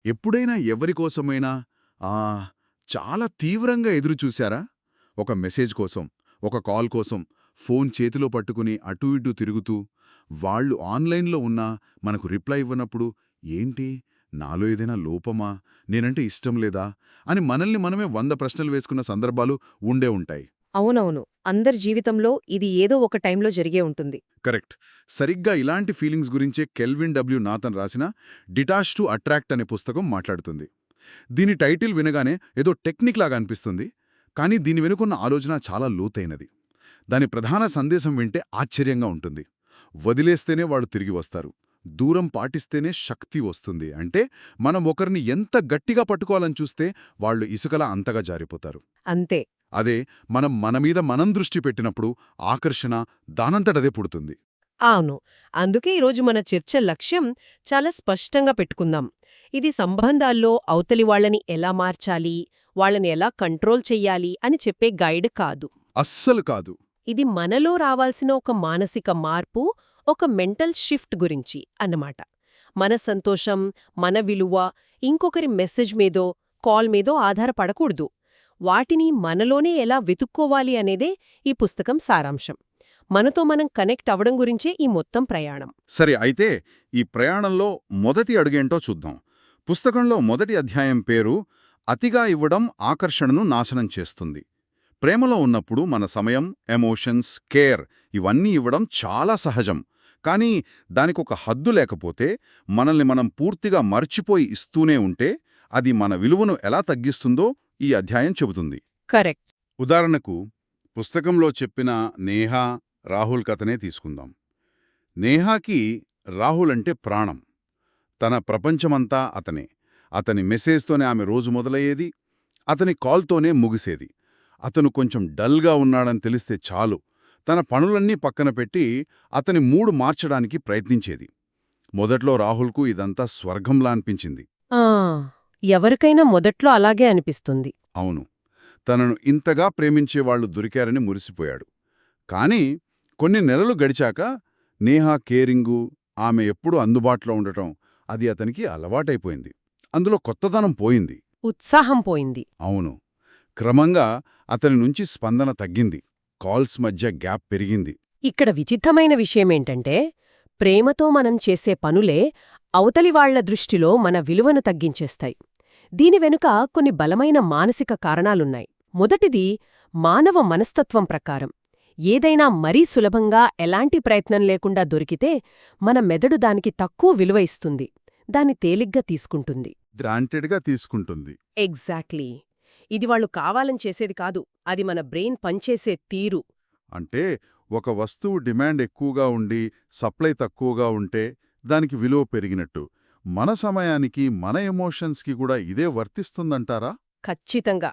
ఎప్పుడైనా ఎవరికోసమైనా ఆ, చాలా తీవ్రంగా ఎదురుచూశారా? ఒక మెసేజ్ కోసం, ఒక కాల్ కోసం ఫోన్ చేతిలో పట్టుకుని అటూ ఇటూ తిరుగుతూ, వాళ్ళు ఆన్లైన్లో ఉన్నా మనకు రిప్లై ఇవ్వనప్పుడు ఏంటి, నాలో ఏదైనా లోపమా, నేనంటే ఇష్టం లేదా అని మనల్ని మనమే 100 ప్రశ్నలు వేసుకున్న సందర్భాలు ఉండే ఉంటాయి. అవునవును. అందరి జీవితంలో ఇది ఏదో ఒక టైంలో జరిగే ఉంటుంది. కరెక్ట్. సరిగ్గా ఇలాంటి ఫీలింగ్స్ గురించే కెల్విన్ డబ్ల్యూ నాథన్ రాసిన డిటాచ్ టు అట్రాక్ట్ అనే పుస్తకం మాట్లాడుతుంది. దీని టైటిల్ వినగానే ఏదో టెక్నిక్ లాగా అనిపిస్తుంది, కానీ దీని వెనుకున్న ఆలోచన చాలా లోతైనది. దాని ప్రధాన సందేశం వింటే ఆశ్చర్యంగా ఉంటుంది. వదిలేస్తేనే వాళ్ళు తిరిగి వస్తారు, దూరం పాటిస్తేనే శక్తి వస్తుంది. అంటే మనం ఒకరిని ఎంత గట్టిగా పట్టుకోవాలని చూస్తే వాళ్ళు ఇసుకలా అంతగా జారిపోతారు. అంతే. అదే మనం మన మీద మనం దృష్టి పెట్టినప్పుడు ఆకర్షణ దానంతటదే పుడుతుంది. అవును. అందుకే ఈరోజు మన చర్చ లక్ష్యం చాలా స్పష్టంగా పెట్టుకుందాం. ఇది సంబంధాల్లో అవతలి వాళ్ళని ఎలా మార్చాలి, వాళ్ళని ఎలా కంట్రోల్ చెయ్యాలి అని చెప్పే గైడ్ కాదు. అస్సలు కాదు. ఇది మనలో రావాల్సిన ఒక మానసిక మార్పు, ఒక మెంటల్ షిఫ్ట్ గురించి అన్నమాట. మన సంతోషం, మన విలువ ఇంకొకరి మెసేజ్ మీదో, కాల్ మీదో ఆధారపడకూడదు. వాటిని మనలోనే ఎలా వెతుక్కోవాలి అనేదే ఈ పుస్తకం సారాంశం. మనతో మనం కనెక్ట్ అవడం గురించే ఈ మొత్తం ప్రయాణం. సరే, అయితే ఈ ప్రయాణంలో మొదటి అడుగేంటో చూద్దాం. పుస్తకంలో మొదటి అధ్యాయం పేరు అతిగా ఇవ్వడం ఆకర్షణను నాశనం చేస్తుంది. ప్రేమలో ఉన్నప్పుడు మన సమయం, ఎమోషన్స్, కేర్ ఇవన్నీ ఇవ్వడం చాలా సహజం. కానీ దానికొక హద్దు లేకపోతే, మనల్ని మనం పూర్తిగా మర్చిపోయి ఇస్తూనే ఉంటే అది మన విలువను ఎలా తగ్గిస్తుందో ఈ అధ్యాయం చెబుతుంది. కరెక్ట్. ఉదాహరణకు పుస్తకంలో చెప్పిన నేహా, రాహుల్ కథనే తీసుకుందాం. నేహాకి రాహుల్ అంటే ప్రాణం. తన ప్రపంచమంతా అతనే. అతని మెసేజ్తోనే ఆమె రోజు మొదలయ్యేది, అతని కాల్తోనే ముగిసేది. అతను కొంచెం డల్గా ఉన్నాడని తెలిస్తే చాలు, తన పనులన్నీ పక్కన పెట్టి అతని మూడు మార్చడానికి ప్రయత్నించేది. మొదట్లో రాహుల్కు ఇదంతా స్వర్గంలా అనిపించింది. ఆ, ఎవరికైనా మొదట్లో అలాగే అనిపిస్తుంది. అవును, తనను ఇంతగా ప్రేమించేవాళ్లు దొరికారని మురిసిపోయాడు. కానీ కొన్ని నెలలు గడిచాక నేహా కేరింగు, ఆమె ఎప్పుడూ అందుబాటులో ఉండటం, అది అతనికి అలవాటైపోయింది. అందులో కొత్తదనం పోయింది. ఉత్సాహం పోయింది. అవును. క్రమంగా అతని నుంచి స్పందన తగ్గింది. కాల్స్ మధ్య గ్యాప్ పెరిగింది. ఇక్కడ విచిత్రమైన విషయమేంటంటే, ప్రేమతో మనం చేసే పనులే అవతలివాళ్ల దృష్టిలో మన విలువను తగ్గించేస్తాయి. దీని వెనుక కొన్ని బలమైన మానసిక కారణాలున్నాయి. మొదటిది, మానవ మనస్తత్వం ప్రకారం ఏదైనా మరీ సులభంగా ఎలాంటి ప్రయత్నం లేకుండా దొరికితే మన మెదడు దానికి తక్కువ విలువ ఇస్తుంది, దాన్ని తేలిగ్గా తీసుకుంటుంది. గ్రాంటెడ్గా తీసుకుంటుంది. ఎగ్జాక్ట్లీ. ఇది వాళ్ళు కావాలని చేసేది కాదు, అది మన బ్రెయిన్ పనిచేసే తీరు. అంటే ఒక వస్తువు డిమాండ్ ఎక్కువగా ఉండి సప్లై తక్కువగా ఉంటే దానికి విలువ పెరిగినట్టు, మన సమయానికి, మన ఎమోషన్స్కి కూడా ఇదే వర్తిస్తుందంటారా? ఖచ్చితంగా.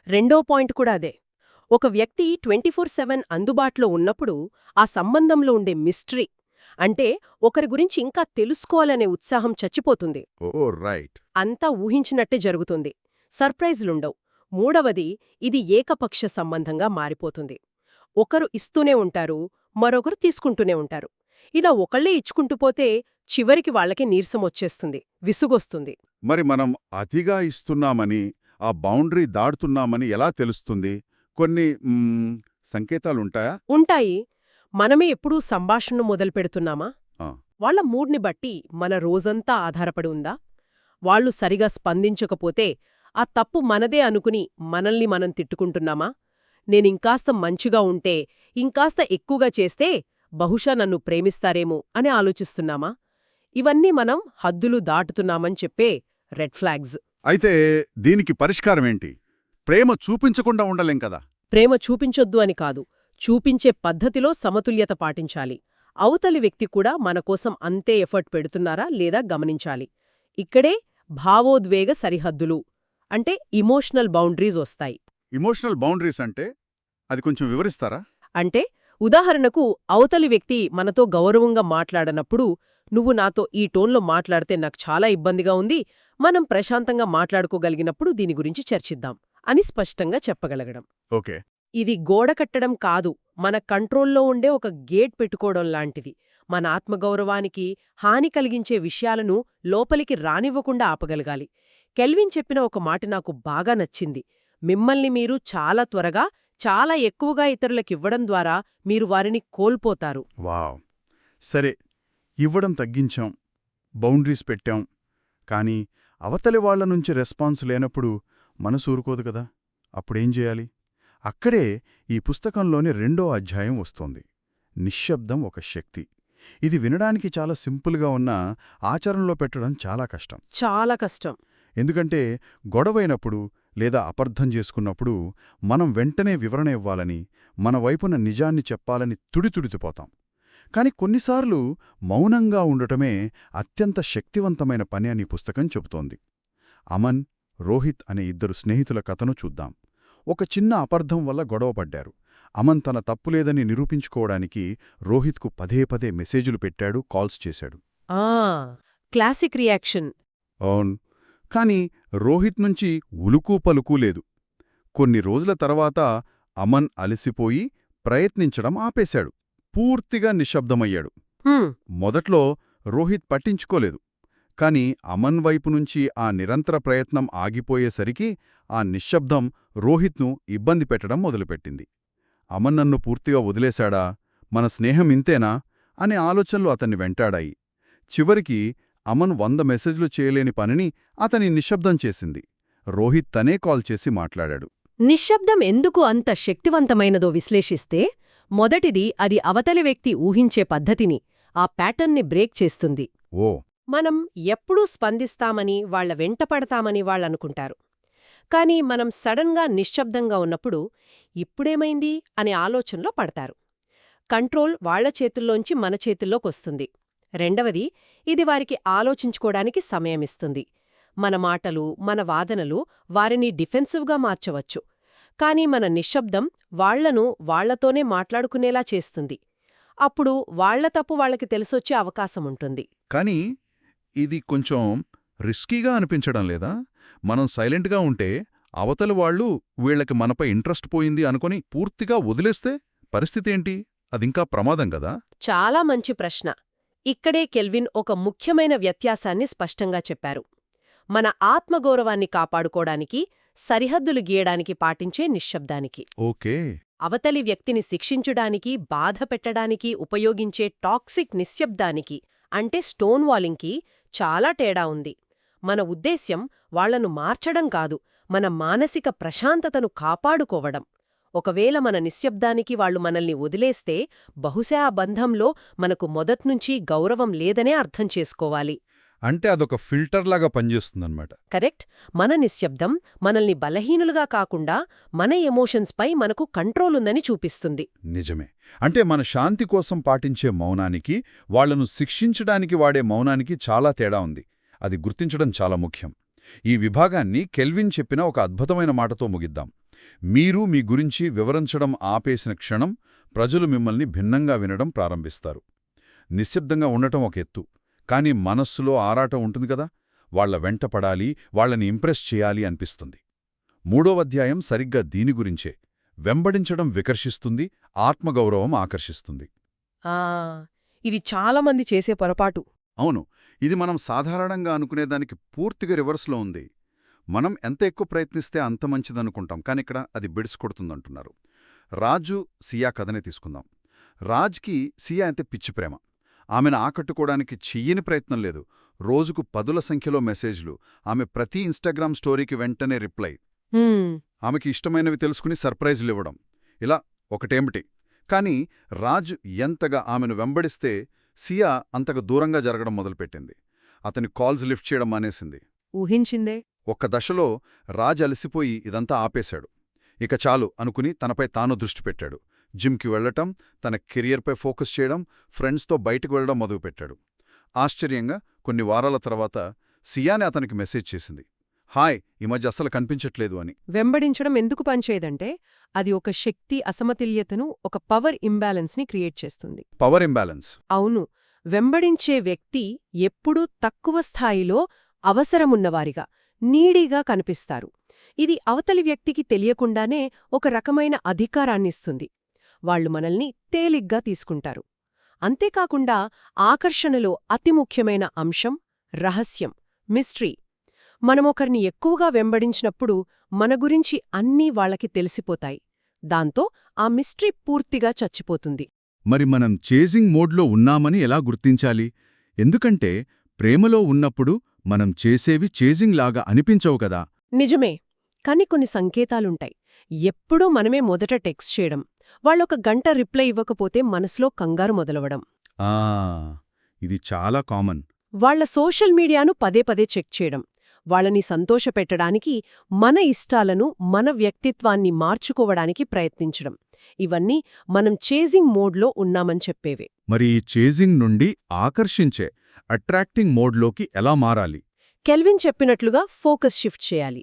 రెండో పాయింట్ కూడా అదే. ఒక వ్యక్తి 24/7 అందుబాటులో ఉన్నప్పుడు ఆ సంబంధంలో ఉండే మిస్టరీ, అంటే ఒకరి గురించి ఇంకా తెలుసుకోవాలనే ఉత్సాహం చచ్చిపోతుంది. ఓ రైట్. అంతా ఊహించినట్టే జరుగుతుంది, సర్ప్రైజులుండవు. మూడవది, ఇది ఏకపక్ష సంబంధంగా మారిపోతుంది. ఒకరు ఇస్తూనే ఉంటారు, మరొకరు తీసుకుంటూనే ఉంటారు. ఇలా ఒకళ్ళే ఇచ్చుకుంటూ పోతే చివరికి వాళ్ళకి నీరసమొచ్చేస్తుంది, విసుగొస్తుంది. మరి మనం అతిగా ఇస్తున్నామని, ఆ బౌండరీ దాటుతున్నామని ఎలా తెలుస్తుంది? కొన్ని సంకేతాలుంటాయా? ఉంటాయి. మనమే ఎప్పుడూ సంభాషణను మొదలుపెడుతున్నామా? ఆ. వాళ్ళ మూడ్ని బట్టి మన రోజంతా ఆధారపడి ఉందా? వాళ్ళు సరిగా స్పందించకపోతే ఆ తప్పు మనదే అనుకుని మనల్ని మనం తిట్టుకుంటున్నామా? నేనింకాస్త మంచిగా ఉంటే, ఇంకాస్త ఎక్కువగా చేస్తే బహుశా నన్ను ప్రేమిస్తారేమో అని ఆలోచిస్తున్నామా? ఇవన్నీ మనం హద్దులు దాటుతున్నామని చెప్పే రెడ్ ఫ్లాగ్స్. అయితే దీనికి పరిష్కారమేంటి? ప్రేమ చూపించకుండా ఉండలేం కదా. ప్రేమ చూపించొద్దు అని కాదు, చూపించే పద్ధతిలో సమతుల్యత పాటించాలి. అవతలి వ్యక్తి కూడా మనకోసం అంతే ఎఫర్ట్ పెడుతున్నారా లేదా గమనించాలి. ఇక్కడే భావోద్వేగ సరిహద్దులు, అంటే ఇమోషనల్ బౌండరీస్ వస్తాయి. ఇమోషనల్ బౌండరీస్ అంటే అది కొంచెం వివరిస్తారా? అంటే ఉదాహరణకు, అవతలి వ్యక్తి మనతో గౌరవంగా మాట్లాడనప్పుడు, నువ్వు నాతో ఈ టోన్లో మాట్లాడితే నాకు చాలా ఇబ్బందిగా ఉంది, మనం ప్రశాంతంగా మాట్లాడుకోగలిగినప్పుడు దీని గురించి చర్చిద్దాం అని స్పష్టంగా చెప్పగలగడం. ఓకే. ఇది గోడ కట్టడం కాదు, మన కంట్రోల్లో ఉండే ఒక గేట్ పెట్టుకోవడం లాంటిది. మన ఆత్మగౌరవానికి హాని కలిగించే విషయాలను లోపలికి రానివ్వకుండా ఆపగలగాలి. కెల్విన్ చెప్పిన ఒక మాట నాకు బాగా నచ్చింది. మిమ్మల్ని మీరు చాలా త్వరగా, చాలా ఎక్కువగా ఇతరులకివ్వడం ద్వారా మీరు వారిని కోల్పోతారు. వావ్! సరే, ఇవ్వడం తగ్గించాం, బౌండరీస్ పెట్టాం, కానీ అవతలి వాళ్ల నుంచి రెస్పాన్స్ లేనప్పుడు మనసు ఊరుకోదు కదా. అప్పుడేం చేయాలి? అక్కడే ఈ పుస్తకంలోని 2వ అధ్యాయం వస్తోంది. నిశ్శబ్దం ఒక శక్తి. ఇది వినడానికి చాలా సింపుల్గా ఉన్నా ఆచరణలో పెట్టడం చాలా కష్టం. చాలా కష్టం. ఎందుకంటే గొడవైనప్పుడు లేదా అపార్థం చేసుకున్నప్పుడు మనం వెంటనే వివరణ ఇవ్వాలని, మన వైపున నిజాన్ని చెప్పాలని తుడితుడితిపోతాం. కాని కొన్నిసార్లు మౌనంగా ఉండటమే అత్యంత శక్తివంతమైన పని అని పుస్తకం చెబుతోంది. అమన్, రోహిత్ అనే 2 స్నేహితుల కథను చూద్దాం. ఒక చిన్న అపార్థం వల్ల గొడవపడ్డారు. అమన్ తన తప్పులేదని నిరూపించుకోవడానికి రోహిత్కు పదే పదే మెసేజులు పెట్టాడు, కాల్స్ చేశాడు. Classic reaction. అవును, కాని రోహిత్ నుంచి ఉలుకూ పలుకూ లేదు. కొన్ని రోజుల తర్వాత అమన్ అలసిపోయి ప్రయత్నించడం ఆపేశాడు. పూర్తిగా నిశ్శబ్దమయ్యాడు. మొదట్లో రోహిత్ పట్టించుకోలేదు. కాని అమన్ వైపు నుంచి ఆ నిరంతర ప్రయత్నం ఆగిపోయేసరికి ఆ నిశ్శబ్దం రోహిత్ను ఇబ్బంది పెట్టడం మొదలుపెట్టింది. అమన్ నన్ను పూర్తిగా వదిలేశాడా, మన స్నేహం ఇంతేనా అనే ఆలోచనలు అతన్ని వెంటాడాయి. చివరికి అమన్ 100 మెసేజ్లు చేయలేని పనిని అతని నిశ్శబ్దం చేసింది. రోహిత్ తనే కాల్ చేసి మాట్లాడాడు. నిశ్శబ్దం ఎందుకు అంత శక్తివంతమైనదో విశ్లేషిస్తే, మొదటిది అది అవతలి వ్యక్తి ఊహించే పద్ధతిని, ఆ ప్యాటర్న్ని బ్రేక్ చేస్తుంది. ఓ మనం ఎప్పుడూ స్పందిస్తామని, వాళ్ల వెంటపడతామని వాళ్ళనుకుంటారు. కాని మనం సడన్గా నిశ్శబ్దంగా ఉన్నప్పుడు ఇప్పుడేమైంది అనే ఆలోచనలో పడతారు. కంట్రోల్ వాళ్ల చేతుల్లోంచి మన చేతుల్లోకొస్తుంది. రెండవది, ఇది వారికి ఆలోచించుకోడానికి సమయమిస్తుంది. మన మాటలు, మన వాదనలు వారిని డిఫెన్సివ్గా మార్చవచ్చు. కాని మన నిశ్శబ్దం వాళ్లను వాళ్లతోనే మాట్లాడుకునేలా చేస్తుంది. అప్పుడు వాళ్ల తప్పు వాళ్లకి తెలిసొచ్చే అవకాశముంటుంది. కానీ ఇది కొంచెం రిస్కీగా అనిపించడం లేదా? మనం సైలెంట్గా ఉంటే అవతలి వాళ్ళు వీళ్లకి మనపై ఇంట్రెస్ట్ పోయింది అనుకుని పూర్తిగా వదిలేస్తే పరిస్థితేంటి? అదింకా ప్రమాదం గదా? చాలా మంచి ప్రశ్న. ఇక్కడే కెల్విన్ ఒక ముఖ్యమైన వ్యత్యాసాన్ని స్పష్టంగా చెప్పారు. మన ఆత్మగౌరవాన్ని కాపాడుకోడానికి, సరిహద్దులు గీయడానికి పాటించే నిశ్శబ్దానికి, ఓకే, అవతలి వ్యక్తిని శిక్షించడానికి, బాధ పెట్టడానికి ఉపయోగించే టాక్సిక్ నిశ్శబ్దానికి, అంటే స్టోన్ వాలింగ్కి చాలా తేడా ఉంది. మన ఉద్దేశ్యం వాళ్లను మార్చడం కాదు, మన మానసిక ప్రశాంతతను కాపాడుకోవడం. ఒకవేళ మన నిశ్శబ్దానికి వాళ్లు మనల్ని వదిలేస్తే, బహుశా ఆ బంధంలో మనకు మొదట్నుంచీ గౌరవం లేదనే అర్థం చేసుకోవాలి. అంటే అదొక ఫిల్టర్లాగా పనిచేస్తుందన్నమాట. కరెక్ట్. మన నిశ్శబ్దం మనల్ని బలహీనులుగా కాకుండా మన ఎమోషన్స్పై మనకు కంట్రోలుందని చూపిస్తుంది. నిజమే. అంటే మన శాంతి కోసం పాటించే మౌనానికి, వాళ్లను శిక్షించడానికి వాడే మౌనానికి చాలా తేడా ఉంది. అది గుర్తించడం చాలా ముఖ్యం. ఈ విభాగాన్ని కెల్విన్ చెప్పిన ఒక అద్భుతమైన మాటతో ముగిద్దాం. మీరు మీ గురించి వివరించడం ఆపేసిన క్షణం ప్రజలు మిమ్మల్ని భిన్నంగా వినడం ప్రారంభిస్తారు. నిశ్శబ్దంగా ఉండటం ఒక ఎత్తు, కానీ మనస్సులో ఆరాటం ఉంటుంది కదా, వాళ్ల వెంటపడాలి, వాళ్లని ఇంప్రెస్ చేయాలి అనిపిస్తుంది. 3వ అధ్యాయం సరిగ్గా దీని గురించే. వెంబడించడం వికర్షిస్తుంది, ఆత్మగౌరవం ఆకర్షిస్తుంది. ఇది చాలామంది చేసే పొరపాటు. అవును, ఇది మనం సాధారణంగా అనుకునేదానికి పూర్తిగా రివర్స్లో ఉంది. మనం ఎంత ఎక్కువ ప్రయత్నిస్తే అంత మంచిదనుకుంటాం, కానిక్కడ అది బిడ్స్ కొడుతుందంటున్నారు. రాజు, సియా కథనే తీసుకుందాం. రాజ్కి సియా అంటే పిచ్చి ప్రేమ. ఆమెను ఆకట్టుకోవడానికి చెయ్యని ప్రయత్నం లేదు. రోజుకు 10ల సంఖ్యలో మెసేజ్లు, ఆమె ప్రతి ఇన్స్టాగ్రామ్ స్టోరీకి వెంటనే రిప్లై, ఆమెకి ఇష్టమైనవి తెలుసుకుని సర్ప్రైజులు ఇవ్వడం, ఇలా ఒకటేమిటి. కాని రాజు ఎంతగా ఆమెను వెంబడిస్తే సియా అంతగా దూరంగా జరగడం మొదలుపెట్టింది. అతని కాల్స్ లిఫ్ట్ చేయడం మానేసింది. ఊహించిందే. ఒక్క దశలో రాజ్ అలసిపోయి ఇదంతా ఆపేశాడు. ఇక చాలు అనుకుని తనపై తాను దృష్టి పెట్టాడు. జిమ్కి వెళ్లటం, తన కెరియర్పై ఫోకస్ చేయడం, ఫ్రెండ్స్తో బయటకు వెళ్లడం మొదలుపెట్టాడు. ఆశ్చర్యంగా కొన్ని వారాల తర్వాత సియానే అతనికి మెసేజ్ చేసింది, హాయ్, ఈ మధ్య అస్సలు కనిపించట్లేదు అని. వెంబడించడం ఎందుకు పనిచేయదంటే, అది ఒక శక్తి అసమతుల్యతను, ఒక పవర్ ఇంబ్యాలెన్స్ని క్రియేట్ చేస్తుంది. Power imbalance? అవును. వెంబడించే వ్యక్తి ఎప్పుడూ తక్కువ స్థాయిలో అవసరమున్నవారిగా, నీడీగా కనిపిస్తారు. ఇది అవతలి వ్యక్తికి తెలియకుండానే ఒక రకమైన అధికారాన్నిస్తుంది. వాళ్లు మనల్ని తేలిగ్గా తీసుకుంటారు. అంతేకాకుండా ఆకర్షణలో అతి ముఖ్యమైన అంశం రహస్యం, మిస్టరీ. మనమొకరిని ఎక్కువగా వెంబడించినప్పుడు మన గురించి అన్నీ వాళ్ళకి తెలిసిపోతాయి. దాంతో ఆ మిస్టరీ పూర్తిగా చచ్చిపోతుంది. మరి మనం చేజింగ్ మోడ్లో ఉన్నామని ఎలా గుర్తించాలి? ఎందుకంటే ప్రేమలో ఉన్నప్పుడు మనం చేసేవి చేజింగ్ లాగా అనిపించవు కదా. నిజమే, కాని కొన్ని సంకేతాలుంటాయి. ఎప్పుడూ మనమే మొదట టెక్స్ట్ చేయడం, వాళ్ళొక గంట రిప్లై ఇవ్వకపోతే మనసులో కంగారు మొదలవడం, ఆ ఇది చాలా కామన్. వాళ్ళ సోషల్ మీడియాను పదే పదే చెక్ చేయడం, వాళ్ళని సంతోషపెట్టడానికి మన ఇష్టాలను, మన వ్యక్తిత్వాన్ని మార్చుకోవడానికి ప్రయత్నించడం, ఇవన్నీ మనం చేజింగ్ మోడ్లో ఉన్నామని చెప్పేవే. మరి ఈ చేజింగ్ నుండి ఆకర్షించే అట్రాక్టింగ్ మోడ్లోకి ఎలా మారాలి? కెల్విన్ చెప్పినట్లుగా ఫోకస్ షిఫ్ట్ చేయాలి.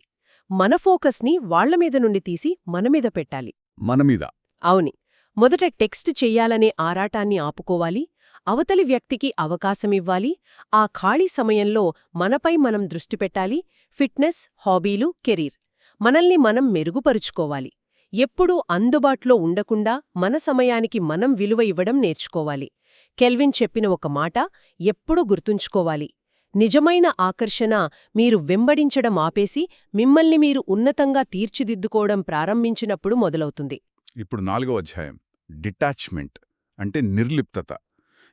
మన ఫోకస్ని వాళ్లమీద నుండి తీసి మనమీద పెట్టాలి. మనమీద. అవుని, మొదట టెక్స్ట్ చెయ్యాలనే ఆరాటాన్ని ఆపుకోవాలి, అవతలి వ్యక్తికి అవకాశమివ్వాలి, ఆ ఖాళీ సమయంలో మనపై మనం దృష్టి పెట్టాలి. ఫిట్నెస్, హాబీలు, కెరీర్, మనల్ని మనం మెరుగుపరుచుకోవాలి. ఎప్పుడూ అందుబాటులో ఉండకుండా మన సమయానికి మనం విలువ ఇవ్వడం నేర్చుకోవాలి. కెల్విన్ చెప్పిన ఒక మాట ఎప్పుడూ గుర్తుంచుకోవాలి: నిజమైన ఆకర్షణ మీరు వెంబడించడం ఆపేసి మిమ్మల్ని మీరు ఉన్నతంగా తీర్చిదిద్దుకోవడం ప్రారంభించినప్పుడు మొదలవుతుంది. ఇప్పుడు 4వ అధ్యాయం, డిటాచ్మెంట్ అంటే నిర్లిప్తత.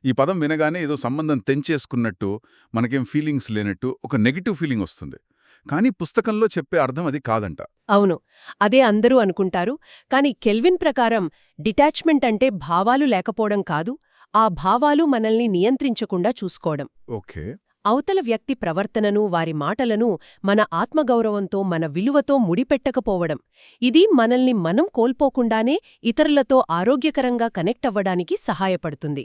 ఈ పదం వినగానే ఏదో సంబంధం తెంచేసుకున్నట్టు, మనకేం ఫీలింగ్స్ లేనట్టు ఒక నెగటివ్ ఫీలింగ్ వస్తుంది. కానీ పుస్తకంలో చెప్పే అర్థం అది కాదంట. అవును, అదే అందరూ అనుకుంటారు. కాని కెల్విన్ ప్రకారం డిటాచ్మెంట్ అంటే భావాలు లేకపోవడం కాదు, ఆ భావాలు మనల్ని నియంత్రించకుండా చూసుకోవడం. ఓకే. అవతల వ్యక్తి ప్రవర్తనను, వారి మాటలను మన ఆత్మగౌరవంతో, మన విలువతో ముడిపెట్టకపోవడం. ఇది మనల్ని మనం కోల్పోకుండానే ఇతరులతో ఆరోగ్యకరంగా కనెక్ట్ అవ్వడానికి సహాయపడుతుంది.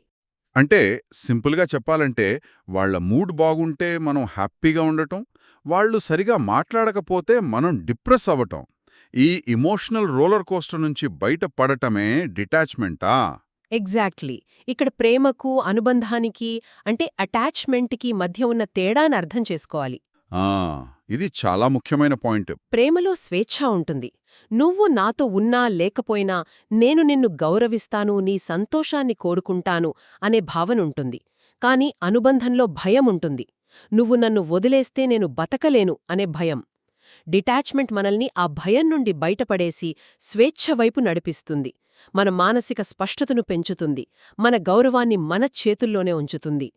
అంటే సింపుల్గా చెప్పాలంటే, వాళ్ల మూడ్ బాగుంటే మనం హ్యాపీగా ఉండటం, వాళ్ళు సరిగా మాట్లాడకపోతే మనం డిప్రెస్ అవ్వటం, ఈ ఇమోషనల్ రోలర్ కోస్టర్ నుంచి బయటపడటమే డిటాచ్మెంటా? ఎగ్జాక్ట్లీ. ఇక్కడ ప్రేమకు, అనుబంధానికి అంటే అటాచ్మెంట్కి మధ్య ఉన్న తేడాని అర్థం చేసుకోవాలి. ఇది చాలా ముఖ్యమైన పాయింట్. ప్రేమలో స్వేచ్ఛ ఉంటుంది. నువ్వు నాతో ఉన్నా లేకపోయినా నేను నిన్ను గౌరవిస్తాను, నీ సంతోషాన్ని కోరుకుంటాను అనే భావనుంటుంది. కాని అనుబంధంలో భయం ఉంటుంది. నువ్వు నన్ను వదిలేస్తే నేను బతకలేను అనే భయం. డిటాచ్మెంట్ మనల్ని ఆ భయం నుండి బయటపడేసి స్వేచ్ఛ వైపు నడిపిస్తుంది. మన మానసిక స్పష్టతను పెంచుతుంది. మన గౌరవాన్ని మన చేతుల్లోనే ఉంచుతుంది.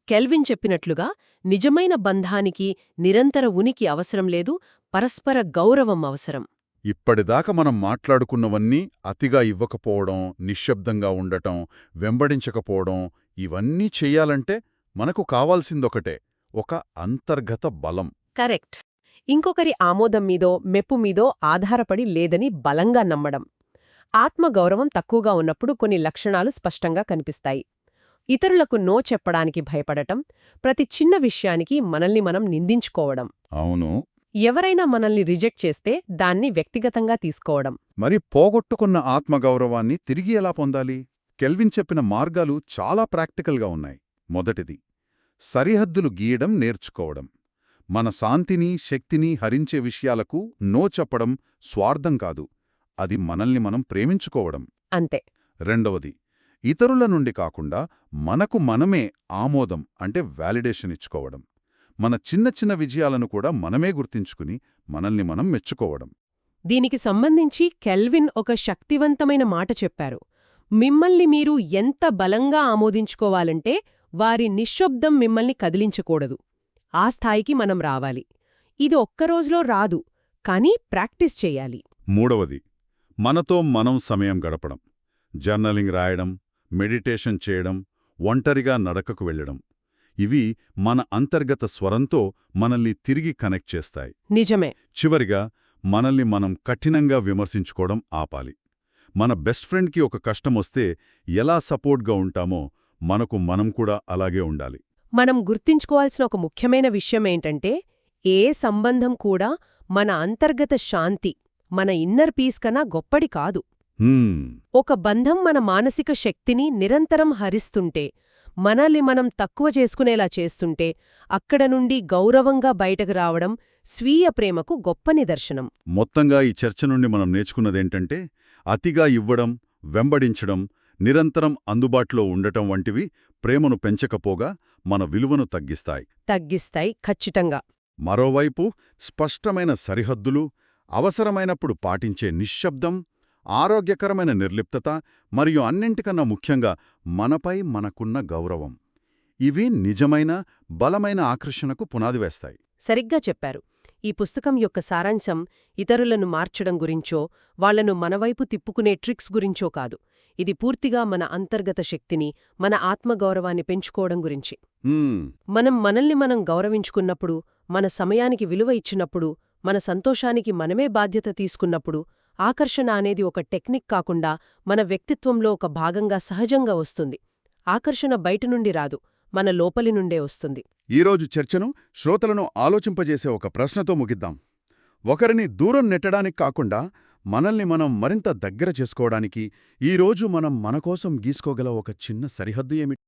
కెల్విన్ చెప్పినట్లుగా నిజమైన బంధానికి నిరంతర ఉనికి అవసరం లేదు, పరస్పర గౌరవం అవసరం. ఇప్పటిదాకా మనం మాట్లాడుకున్నవన్నీ అతిగా ఇవ్వకపోవడం, నిశ్శబ్దంగా ఉండటం, వెంబడించకపోవడం, ఇవన్నీ చెయ్యాలంటే మనకు కావాల్సిందొకటే, ఒక అంతర్గత బలం. కరెక్ట్. ఇంకొకరి ఆమోదం మీదో, మెప్పు మీదో ఆధారపడి లేదని బలంగా నమ్మడం. ఆత్మగౌరవం తక్కువగా ఉన్నప్పుడు కొన్ని లక్షణాలు స్పష్టంగా కనిపిస్తాయి. ఇతరులకు నో చెప్పడానికి భయపడటం, ప్రతి చిన్న విషయానికి మనల్ని మనం నిందించుకోవడం. అవును. ఎవరైనా మనల్ని రిజెక్ట్ చేస్తే దాన్ని వ్యక్తిగతంగా తీసుకోవడం. మరి పోగొట్టుకున్న ఆత్మగౌరవాన్ని తిరిగి ఎలా పొందాలి? కెల్విన్ చెప్పిన మార్గాలు చాలా ప్రాక్టికల్గా ఉన్నాయి. మొదటిది, సరిహద్దులు గీయడం నేర్చుకోవడం. మన శాంతిని, శక్తిని హరించే విషయాలకు నో చెప్పడం స్వార్థం కాదు, అది మనల్ని మనం ప్రేమించుకోవడం. అంతే. రెండవది, ఇతరుల నుండి కాకుండా మనకు మనమే ఆమోదం అంటే వాలిడేషన్ ఇచ్చుకోవడం. మన చిన్న చిన్న విజయాలను కూడా మనమే గుర్తించుకుని మనల్ని మనం మెచ్చుకోవడం. దీనికి సంబంధించి కెల్విన్ ఒక శక్తివంతమైన మాట చెప్పారు. మిమ్మల్ని మీరు ఎంత బలంగా ఆమోదించుకోవాలంటే వారి నిశ్శబ్దం మిమ్మల్ని కదిలించకూడదు. ఆ స్థాయికి మనం రావాలి. ఇది ఒక్కరోజులో రాదు, కానీ ప్రాక్టీస్ చెయ్యాలి. మూడవది, మనతో మనం సమయం గడపడం. జర్నలింగ్ రాయడం, మెడిటేషన్ చేయడం, ఒంటరిగా నడకకు వెళ్లడం. ఇవి మన అంతర్గత స్వరంతో మనల్ని తిరిగి కనెక్ట్ చేస్తాయి. నిజమే. చివరిగా, మనల్ని మనం కఠినంగా విమర్శించుకోవడం ఆపాలి. మన బెస్ట్ ఫ్రెండ్కి ఒక కష్టమొస్తే ఎలా సపోర్ట్గా ఉంటామో మనకు మనం కూడా అలాగే ఉండాలి. మనం గుర్తించుకోవాల్సిన ఒక ముఖ్యమైన విషయమేంటంటే, ఏ సంబంధం కూడా మన అంతర్గత శాంతి, మన ఇన్నర్ పీస్ కన్నా గొప్పడి కాదు. ఒక బంధం మన మానసిక శక్తిని నిరంతరం హరిస్తుంటే, మనల్ని మనం తక్కువ చేసుకునేలా చేస్తుంటే, అక్కడ నుండి గౌరవంగా బయటకు రావడం స్వీయ ప్రేమకు గొప్ప నిదర్శనం. మొత్తంగా ఈ చర్చ నుండి మనం నేర్చుకున్నదేంటంటే, అతిగా ఇవ్వడం, వెంబడించడం నిరంతరం అందుబాటులో ఉండటం వంటివి ప్రేమను పెంచకపోగా మన విలువను తగ్గిస్తాయి. తగ్గిస్తాయి ఖచ్చితంగా. మరోవైపు స్పష్టమైన సరిహద్దులు, అవసరమైనప్పుడు పాటించే నిశ్శబ్దం, ఆరోగ్యకరమైన నిర్లిప్తత మరియు అన్నింటికన్నా ముఖ్యంగా మనపై మనకున్న గౌరవం ఇవి నిజమైన, బలమైన ఆకర్షణకు పునాది వేస్తాయి. సరిగ్గా చెప్పారు. ఈ పుస్తకం యొక్క సారాంశం ఇతరులను మార్చడం గురించో, వాళ్లను మనవైపు తిప్పుకునే ట్రిక్స్ గురించో కాదు. ఇది పూర్తిగా మన అంతర్గత శక్తిని, మన ఆత్మగౌరవాన్ని పెంచుకోవడం గురించి. మనం మనల్ని మనం గౌరవించుకున్నప్పుడు, మన సమయానికి విలువ ఇచ్చినప్పుడు, మన సంతోషానికి మనమే బాధ్యత తీసుకున్నప్పుడు, ఆకర్షణ అనేది ఒక టెక్నిక్ కాకుండా మన వ్యక్తిత్వంలో ఒక భాగంగా సహజంగా వస్తుంది. ఆకర్షణ బయట నుండి రాదు, మన లోపలి నుండే వస్తుంది. ఈరోజు చర్చను శ్రోతలను ఆలోచింపజేసే ఒక ప్రశ్నతో ముగిద్దాం. ఒకరిని దూరం నెట్టడానికి కాకుండా మనల్ని మనం మరింత దగ్గర చేసుకోవడానికి ఈరోజు మనం మనకోసం గీసుకోగల ఒక చిన్న సరిహద్దు ఏమిటి?